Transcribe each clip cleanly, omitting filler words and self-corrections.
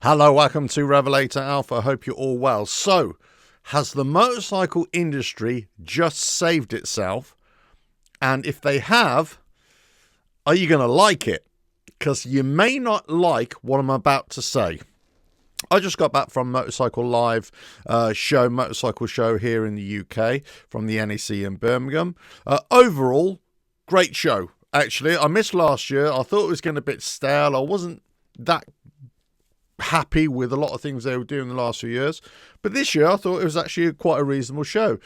Hello, welcome to RevelatorAlf. I hope you're all well. So, has the motorcycle industry just saved itself? And if they have, are you going to like it? Because you may not like what I'm about to say. I just got back from Motorcycle Live motorcycle show here in the UK from the NEC in Birmingham. Overall, great show. Actually, I missed last year. I thought it was getting a bit stale. I wasn't that happy with a lot of things they were doing the last few years. But this year, I thought it was actually quite a reasonable show.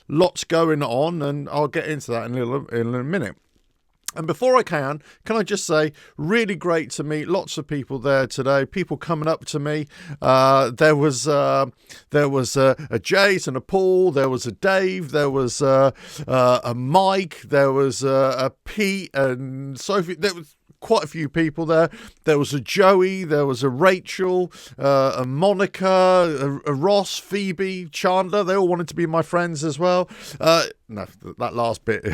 Lots going on, and I'll get into that in a minute. And before I can I just say, really great to meet lots of people there today. People coming up to me. There was a Jason, a Paul. There was a Dave. There was a Mike. There was a Pete and Sophie. There was quite a few people there. There was a Joey. There was a Rachel, a Monica, a Ross, Phoebe, Chandler. They all wanted to be my friends as well. No, that last bit.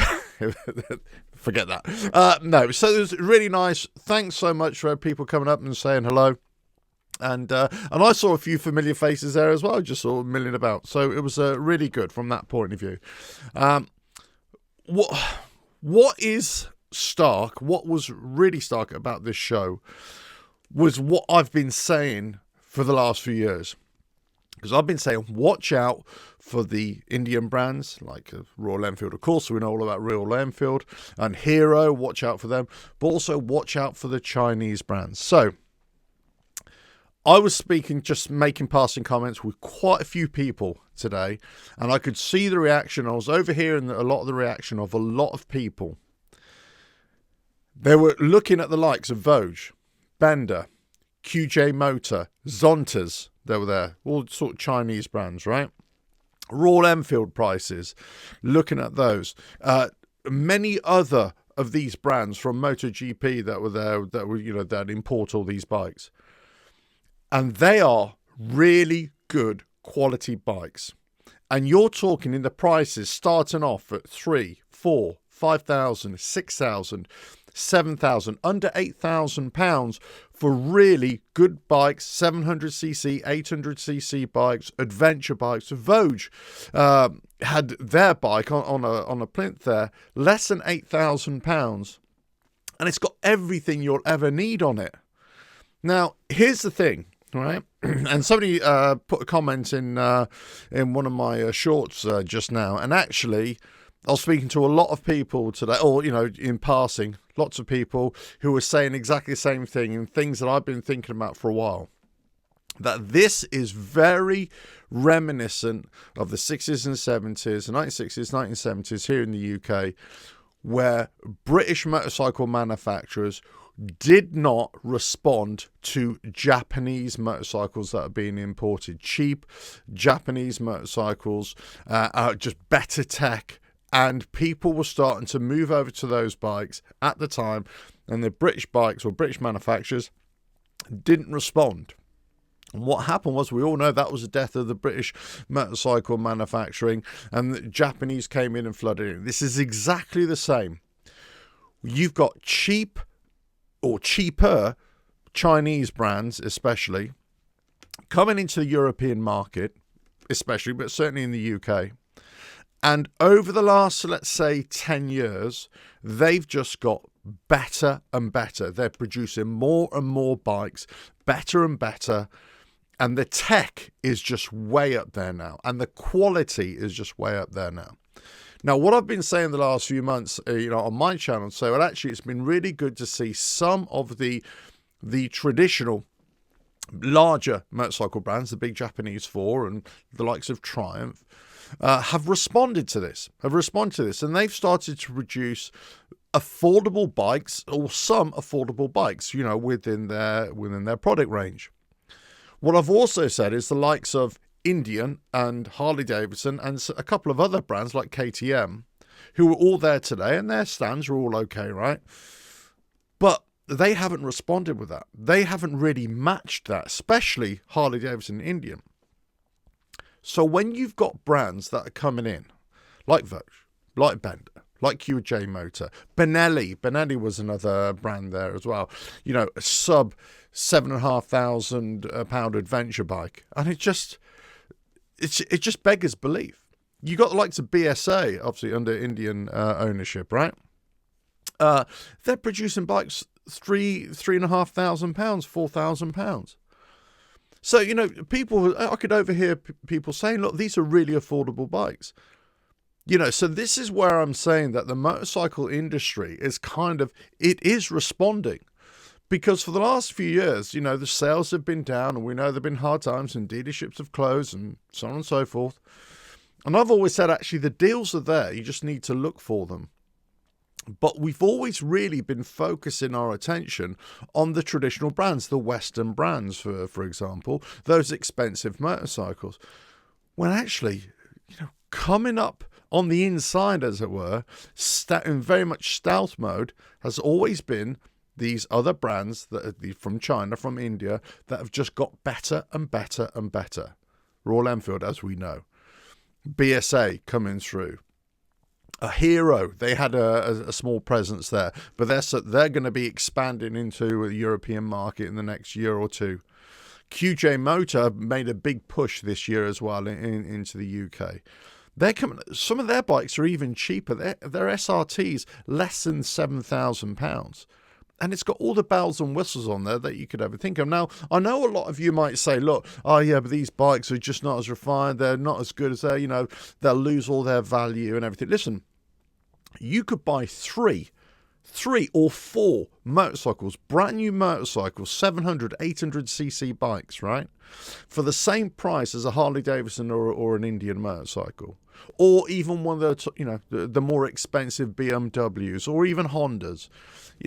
Forget that. No, so it was really nice. Thanks so much for people coming up and saying hello. And I saw a few familiar faces there as well. Just saw milling about. So it was really good from that point of view. What is stark? What was really stark about this show was what I've been saying for the last few years. Because I've been saying, watch out for the Indian brands like Royal Enfield. Of course, we know all about Royal Enfield and Hero. Watch out for them. But also watch out for the Chinese brands. So I was just making passing comments with quite a few people today. And I could see the reaction. I was overhearing a lot of the reaction of a lot of people. They were looking at the likes of Voge, Bender, QJ Motor, Zontas. They were there, all sort of Chinese brands, right? Royal Enfield prices, looking at those. Many other of these brands from MotoGP that were there, that import all these bikes. And they are really good quality bikes. And you're talking in the prices starting off at 3, 4, 5,000, 6,000, 7,000, under £8,000 for really good bikes, 700cc, 800cc bikes, adventure bikes. Voge had their bike on a plinth there, less than £8,000, and it's got everything you'll ever need on it. Now, here's the thing, right? And somebody put a comment in one of my shorts just now, and actually, I was speaking to a lot of people today, or, in passing, lots of people who were saying exactly the same thing and things that I've been thinking about for a while. That this is very reminiscent of the 60s and 70s, the 1960s, 1970s here in the UK, where British motorcycle manufacturers did not respond to Japanese motorcycles that are being imported. Cheap Japanese motorcycles, just better tech. And people were starting to move over to those bikes at the time, and the British bikes or British manufacturers didn't respond. And what happened was, we all know that was the death of the British motorcycle manufacturing, and the Japanese came in and flooded in. This is exactly the same. You've got cheap or cheaper Chinese brands, especially, coming into the European market, especially, but certainly in the UK. And over the last, let's say, 10 years, they've just got better and better. They're producing more and more bikes, better and better. And the tech is just way up there now. And the quality is just way up there now. Now, what I've been saying the last few months, on my channel, so actually it's been really good to see some of the traditional larger motorcycle brands, the big Japanese four and the likes of Triumph, have responded to this, and they've started to produce affordable bikes, or some affordable bikes, within their product range. What I've also said is the likes of Indian and Harley Davidson and a couple of other brands like KTM, who are all there today, and their stands are all okay, right? But they haven't responded with that. They haven't really matched that, especially Harley Davidson and Indian. So when you've got brands that are coming in, like Vogue, like Bender, like QJ Motor, Benelli was another brand there as well, sub £7,500 adventure bike, and it just beggars belief. You got the likes of BSA, obviously under Indian ownership, right? They're producing bikes £3,500, £4,000. So, people, I could overhear people saying, look, these are really affordable bikes. So this is where I'm saying that the motorcycle industry is it is responding. Because for the last few years, the sales have been down, and we know there have been hard times, and dealerships have closed, and so on and so forth. And I've always said, actually, the deals are there. You just need to look for them. But we've always really been focusing our attention on the traditional brands, the Western brands, for example, those expensive motorcycles. When actually, coming up on the inside, as it were, in very much stealth mode, has always been these other brands that are from China, from India, that have just got better and better and better. Royal Enfield, as we know. BSA coming through. A Hero, they had a small presence there, but they're going to be expanding into the European market in the next year or two. QJ Motor made a big push this year as well into the UK. Some of their bikes are even cheaper. Their SRTs less than £7,000. And it's got all the bells and whistles on there that you could ever think of. Now, I know a lot of you might say, look, oh yeah, but these bikes are just not as refined. They're not as good as they'll lose all their value and everything. Listen, you could buy three or four motorcycles, brand new motorcycles, 700, 800cc bikes, right? For the same price as a Harley Davidson or an Indian motorcycle. Or even one of the more expensive BMWs, or even Hondas,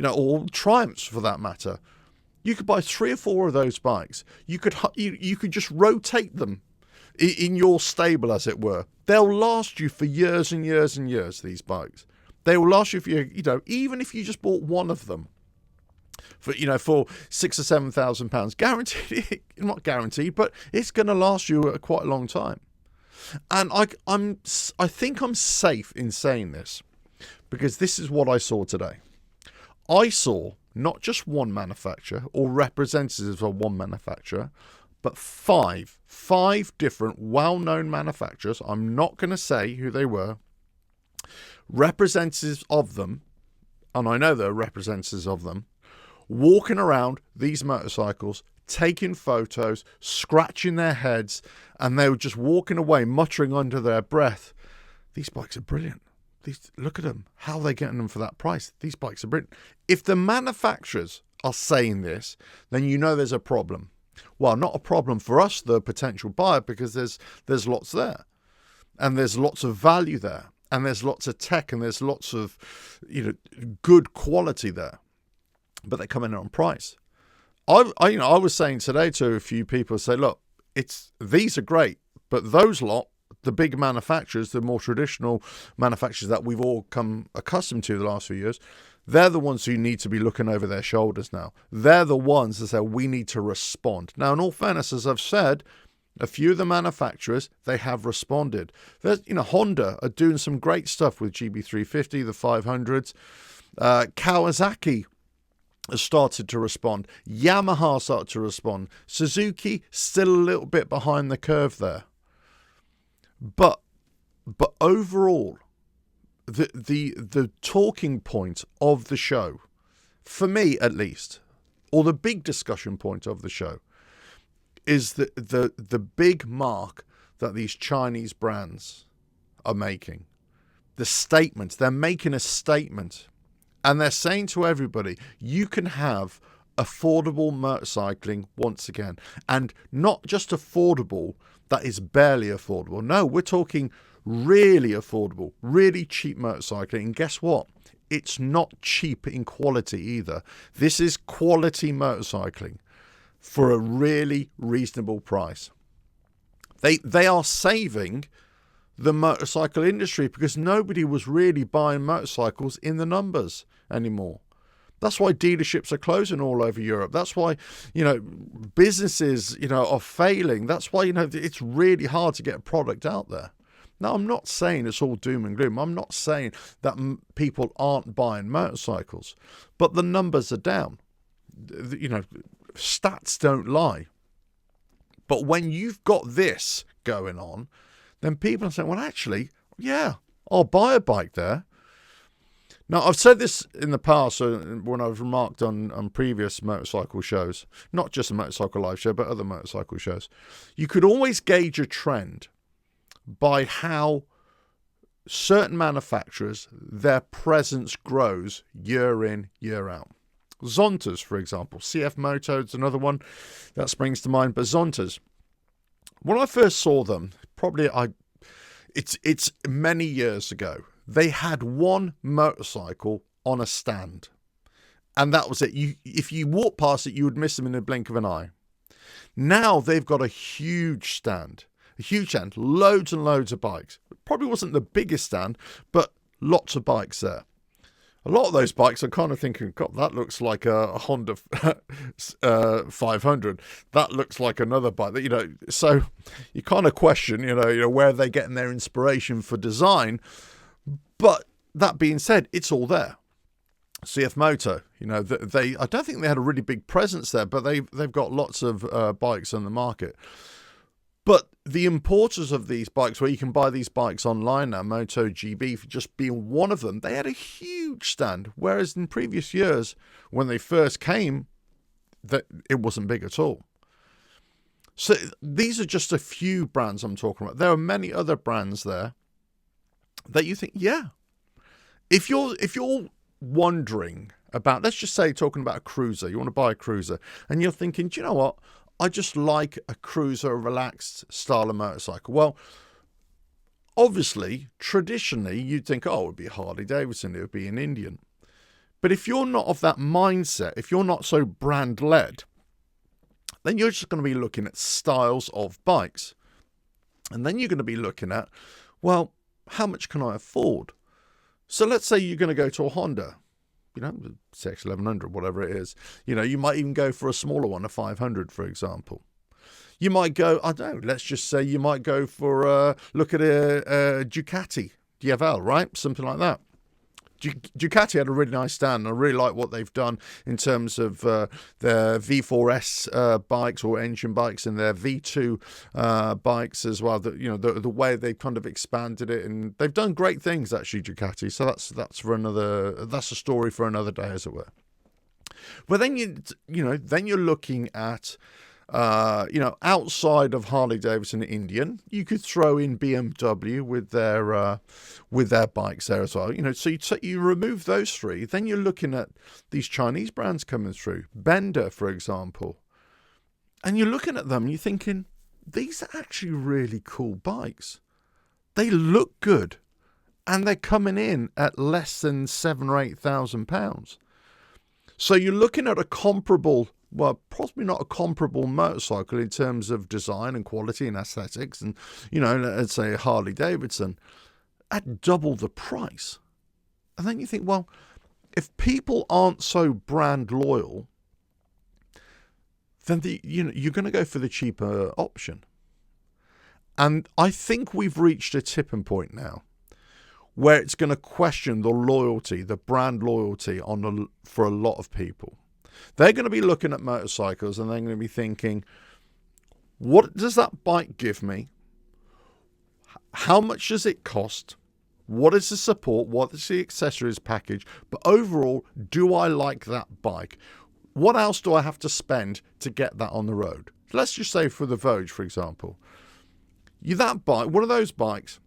or Triumphs for that matter. You could buy 3 or 4 of those bikes. You could just rotate them in your stable, as it were. They'll last you for years and years and years, these bikes. They will last you for, even if you just bought one of them for £6,000 or £7,000, guaranteed, not guaranteed, but it's going to last you quite a long time. And I think I'm safe in saying this, because this is what I saw today. I saw not just one manufacturer or representatives of one manufacturer, but five different well-known manufacturers. I'm not going to say who they were. Representatives of them, and I know they're representatives of them, walking around these motorcycles, taking photos, scratching their heads, and they were just walking away, muttering under their breath, these bikes are brilliant. Look at them. How are they getting them for that price? These bikes are brilliant. If the manufacturers are saying this, then there's a problem. Well, not a problem for us, the potential buyer, because there's lots there. And there's lots of value there. And there's lots of tech, and there's lots of good quality there. But they come in on price. I was saying today to a few people, say, look, these are great, but those lot, the big manufacturers, the more traditional manufacturers that we've all come accustomed to the last few years, they're the ones who need to be looking over their shoulders now. They're the ones that say we need to respond. Now, in all fairness, as I've said, a few of the manufacturers, they have responded. Honda are doing some great stuff with GB350, the 500s. Kawasaki has started to respond. Yamaha started to respond. Suzuki still a little bit behind the curve there. But overall, the talking point of the show, for me at least, or the big discussion point of the show, is the big mark that these Chinese brands are making. The statement. They're making a statement. And they're saying to everybody, you can have affordable motorcycling once again. And not just affordable, that is barely affordable. No, we're talking really affordable, really cheap motorcycling. And guess what? It's not cheap in quality either. This is quality motorcycling for a really reasonable price. They are saving the motorcycle industry, because nobody was really buying motorcycles in the numbers anymore. That's why dealerships are closing all over Europe. That's why, businesses, are failing. That's why, it's really hard to get a product out there. Now, I'm not saying it's all doom and gloom. I'm not saying that people aren't buying motorcycles, but the numbers are down. stats don't lie. But when you've got this going on, then people are saying, well, actually, yeah, I'll buy a bike there. Now, I've said this in the past when I've remarked on previous motorcycle shows, not just a Motorcycle Live show, but other motorcycle shows. You could always gauge a trend by how certain manufacturers, their presence grows year in, year out. Zontas, for example. CF Moto is another one that springs to mind. But Zontas, when I first saw them, it's many years ago, they had one motorcycle on a stand. And that was it. If you walked past it, you would miss them in the blink of an eye. Now they've got a huge stand. Loads and loads of bikes. It probably wasn't the biggest stand, but lots of bikes there. A lot of those bikes are kind of thinking, God, that looks like a Honda 500. That looks like another bike. So you kind of question, where are they getting their inspiration for design? But that being said, it's all there. CF Moto, I don't think they had a really big presence there, but they've got lots of bikes on the market. But the importers of these bikes, where you can buy these bikes online now, MotoGP just being one of them, they had a huge stand. Whereas in previous years, when they first came, that it wasn't big at all. So these are just a few brands I'm talking about. There are many other brands there that you think, yeah. If you're wondering about, let's just say, talking about a cruiser, you want to buy a cruiser, and you're thinking, do you know what? I just like a cruiser, a relaxed style of motorcycle. Well, obviously, traditionally, you'd think, it would be a Harley Davidson, it would be an Indian. But if you're not of that mindset, if you're not so brand-led, then you're just going to be looking at styles of bikes. And then you're going to be looking at, well, how much can I afford? So let's say you're going to go to a Honda. The CX-1100, whatever it is. You might even go for a smaller one, a 500, for example. You might go, I don't know, let's just say you might go for, look at a Ducati DFL, right? Something like that. Ducati had a really nice stand, and I really like what they've done in terms of their V4S bikes or engine bikes and their V2 bikes as well. The way they've kind of expanded it, and they've done great things actually, Ducati. So that's a story for another day, as it were. But then you're looking at outside of Harley Davidson Indian, you could throw in BMW with their bikes there as well. So you remove those three, then you're looking at these Chinese brands coming through, Bender, for example, and you're looking at them and you're thinking, these are actually really cool bikes. They look good, and they're coming in at less than £7,000 or £8,000. So you're looking at a comparable. Well, possibly not a comparable motorcycle in terms of design and quality and aesthetics, and let's say Harley Davidson at double the price. And then you think, well, if people aren't so brand loyal, then you're going to go for the cheaper option. And I think we've reached a tipping point now where it's going to question the loyalty, the brand loyalty for a lot of people. They're going to be looking at motorcycles and they're going to be thinking, what does that bike give me? How much does it cost? What is the support? What is the accessories package? But overall, do I like that bike? What else do I have to spend to get that on the road? Let's just say for the Voge, for example. That bike, one of those bikes,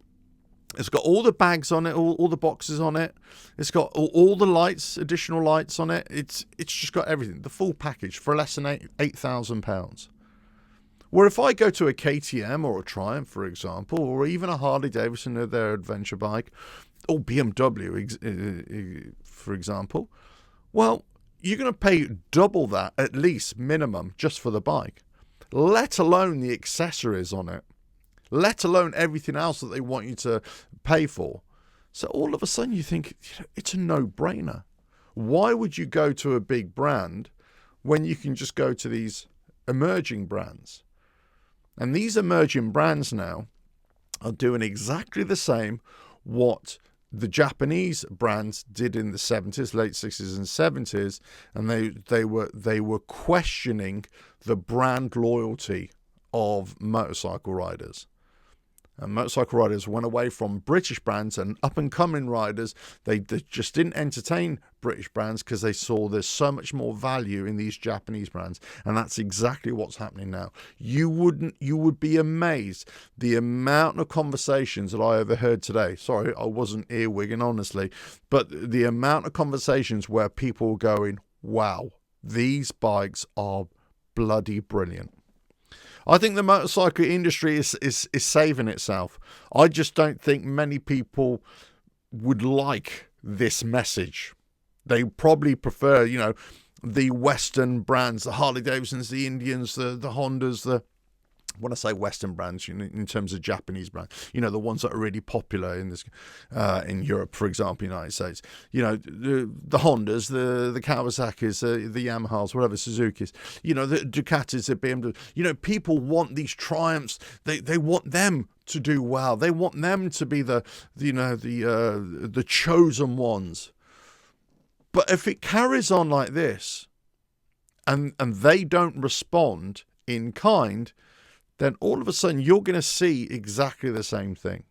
it's got all the bags on it, all the boxes on it. It's got all the lights, additional lights on it. It's just got everything, the full package for less than £8,000. Where if I go to a KTM or a Triumph, for example, or even a Harley Davidson or their adventure bike, or BMW, for example, well, you're going to pay double that at least minimum just for the bike, let alone the accessories on it. Let alone everything else that they want you to pay for. So all of a sudden you think, it's a no-brainer. Why would you go to a big brand when you can just go to these emerging brands? And these emerging brands now are doing exactly the same what the Japanese brands did in the 70s, late 60s and 70s, and they were questioning the brand loyalty of motorcycle riders. And motorcycle riders went away from British brands, and up-and-coming riders, they just didn't entertain British brands because they saw there's so much more value in these Japanese brands. And that's exactly what's happening now. You would be amazed the amount of conversations that I overheard today. Sorry, I wasn't earwigging, honestly. But the amount of conversations where people were going, wow, these bikes are bloody brilliant. I think the motorcycle industry is saving itself. I just don't think many people would like this message. They probably prefer, the Western brands, the Harley Davidsons, the Indians, the Hondas, when I say Western brands, in terms of Japanese brands, the ones that are really popular in this, in Europe, for example, United States, the Hondas, the Kawasaki's, the Yamahas, whatever, Suzuki's, the Ducatis, the BMW, people want these triumphs. They want them to do well. They want them to be the chosen ones. But if it carries on like this, and they don't respond in kind, then all of a sudden you're going to see exactly the same thing.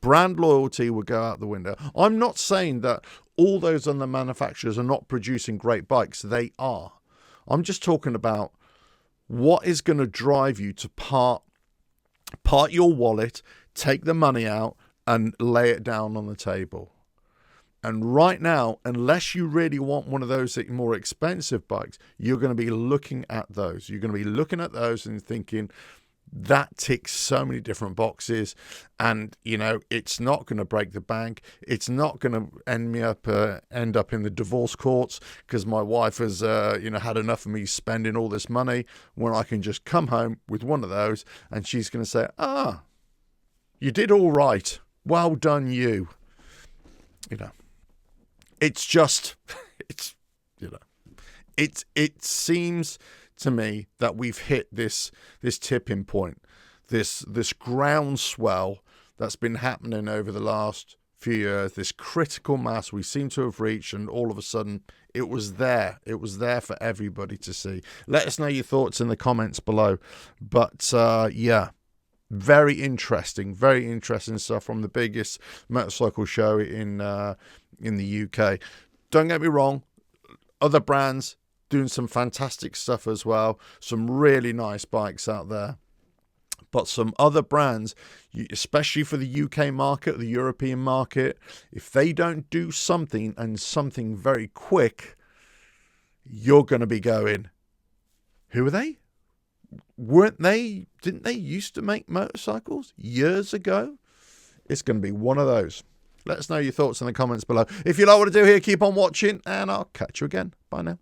Brand loyalty will go out the window. I'm not saying that all those other manufacturers are not producing great bikes. They are. I'm just talking about what is going to drive you to part your wallet, take the money out, and lay it down on the table. And right now, unless you really want one of those more expensive bikes, you're going to be looking at those. You're going to be looking at those and thinking, that ticks so many different boxes. And, it's not going to break the bank. It's not going to end up in the divorce courts because my wife has, had enough of me spending all this money, when I can just come home with one of those and she's going to say, you did all right. Well done, you. It's just, it seems to me that we've hit this tipping point, this groundswell that's been happening over the last few years, this critical mass we seem to have reached, and all of a sudden it was there. It was there for everybody to see. Let us know your thoughts in the comments below. But very interesting stuff from the biggest motorcycle show in the UK. Don't get me wrong, other brands doing some fantastic stuff as well, some really nice bikes out there, but some other brands, especially for the UK market, the European market, if they don't do something, and something very quick, you're going to be going, who are they? Didn't they used to make motorcycles years ago? It's going to be one of those. Let us know your thoughts in the comments below. If you like what I do here, keep on watching, and I'll catch you again. Bye now.